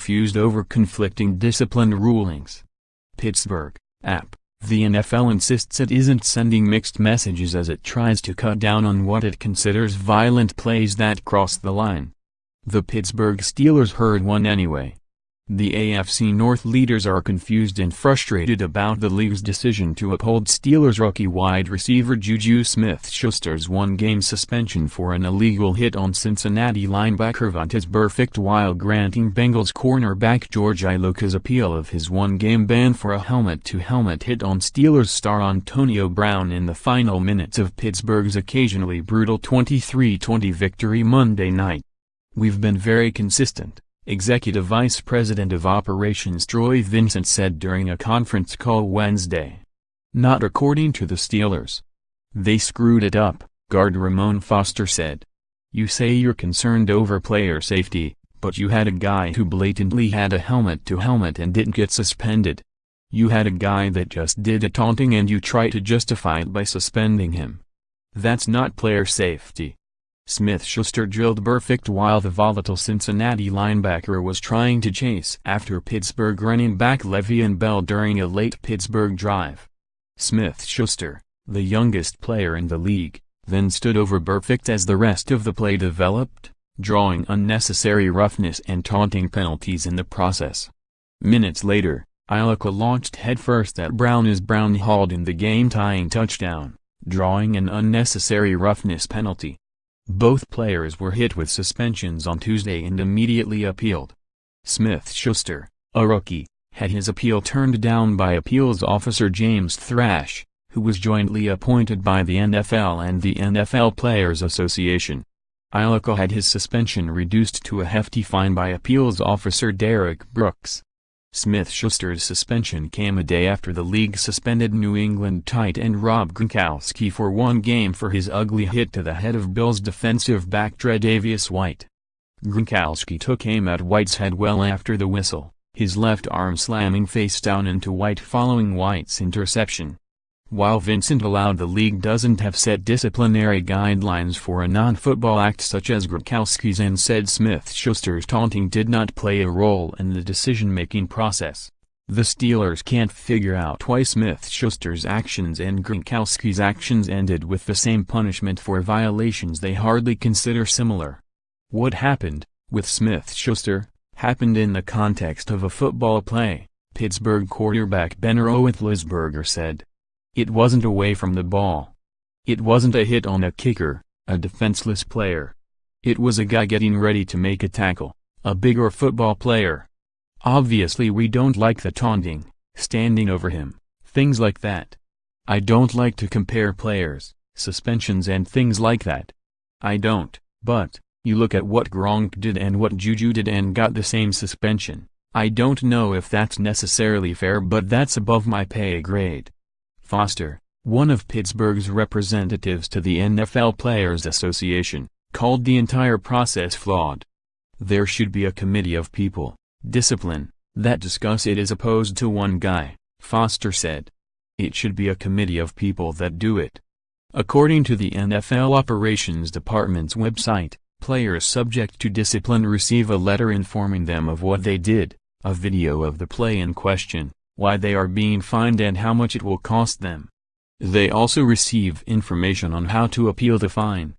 confused over conflicting discipline rulings. Pittsburgh, app. The NFL insists it isn't sending mixed messages as it tries to cut down on what it considers violent plays that cross the line. The Pittsburgh Steelers heard one anyway. The AFC North leaders are confused and frustrated about the league's decision to uphold Steelers rookie wide receiver JuJu Smith-Schuster's one-game suspension for an illegal hit on Cincinnati linebacker Vontaze Burfict while granting Bengals cornerback George Iloka's appeal of his one-game ban for a helmet-to-helmet hit on Steelers star Antonio Brown in the final minutes of Pittsburgh's occasionally brutal 23-20 victory Monday night. "We've been very consistent," Executive Vice President of Operations Troy Vincent said during a conference call Wednesday. "Not according to the Steelers. They screwed it up," guard Ramon Foster said. "You say you're concerned over player safety, but you had a guy who blatantly had a helmet-to-helmet and didn't get suspended. You had a guy that just did a taunting and you try to justify it by suspending him. That's not player safety." Smith-Schuster drilled Burfict while the volatile Cincinnati linebacker was trying to chase after Pittsburgh running back Le'Veon Bell during a late Pittsburgh drive. Smith-Schuster, the youngest player in the league, then stood over Burfict as the rest of the play developed, drawing unnecessary roughness and taunting penalties in the process. Minutes later, Iloka launched headfirst at Brown as Brown hauled in the game-tying touchdown, drawing an unnecessary roughness penalty. Both players were hit with suspensions on Tuesday and immediately appealed. Smith-Schuster, a rookie, had his appeal turned down by appeals officer James Thrash, who was jointly appointed by the NFL and the NFL Players Association. Iloka had his suspension reduced to a hefty fine by appeals officer Derek Brooks. Smith-Schuster's suspension came a day after the league suspended New England tight end Rob Gronkowski for one game for his ugly hit to the head of Bills defensive back Tre'Davious White. Gronkowski took aim at White's head well after the whistle, his left arm slamming face down into White following White's interception. While Vincent allowed the league doesn't have set disciplinary guidelines for a non-football act such as Gronkowski's and said Smith-Schuster's taunting did not play a role in the decision-making process. The Steelers can't figure out why Smith-Schuster's actions and Gronkowski's actions ended with the same punishment for violations they hardly consider similar. What happened, with Smith-Schuster, happened in the context of a football play, Pittsburgh quarterback Ben Roethlisberger said. It wasn't away from the ball. It wasn't a hit on a kicker, a defenseless player. It was a guy getting ready to make a tackle, a bigger football player. Obviously we don't like the taunting, standing over him, things like that. I don't like to compare players, suspensions and things like that. I don't, but, you look at what Gronk did and what JuJu did and got the same suspension. I don't know if that's necessarily fair but that's above my pay grade. Foster, one of Pittsburgh's representatives to the NFL Players Association, called the entire process flawed. There should be a committee of people, discipline, that discuss it as opposed to one guy, Foster said. It should be a committee of people that do it. According to the NFL Operations Department's website, players subject to discipline receive a letter informing them of what they did, a video of the play in question, why they are being fined and how much it will cost them. They also receive information on how to appeal the fine.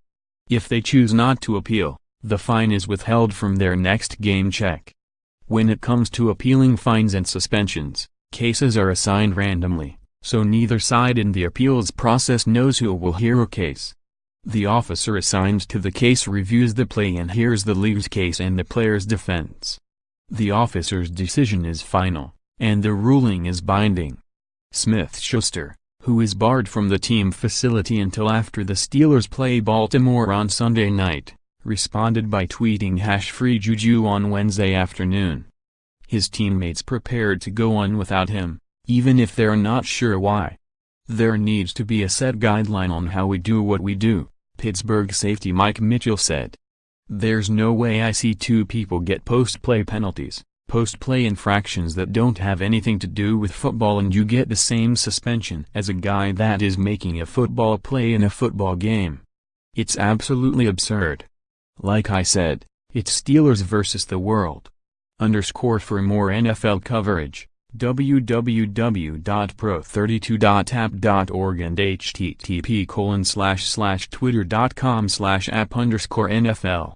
If they choose not to appeal, the fine is withheld from their next game check. When it comes to appealing fines and suspensions, cases are assigned randomly, so neither side in the appeals process knows who will hear a case. The officer assigned to the case reviews the play and hears the league's case and the player's defense. The officer's decision is final, and the ruling is binding. Smith-Schuster, who is barred from the team facility until after the Steelers play Baltimore on Sunday night, responded by tweeting #FreeJuju on Wednesday afternoon. His teammates prepared to go on without him, even if they're not sure why. There needs to be a set guideline on how we do what we do, Pittsburgh safety Mike Mitchell said. There's no way I see two people get post-play penalties, post-play infractions that don't have anything to do with football and you get the same suspension as a guy that is making a football play in a football game. It's absolutely absurd. Like I said, it's Steelers versus the world. For more NFL coverage, www.pro32.app.org and http://twitter.com/app_NFL.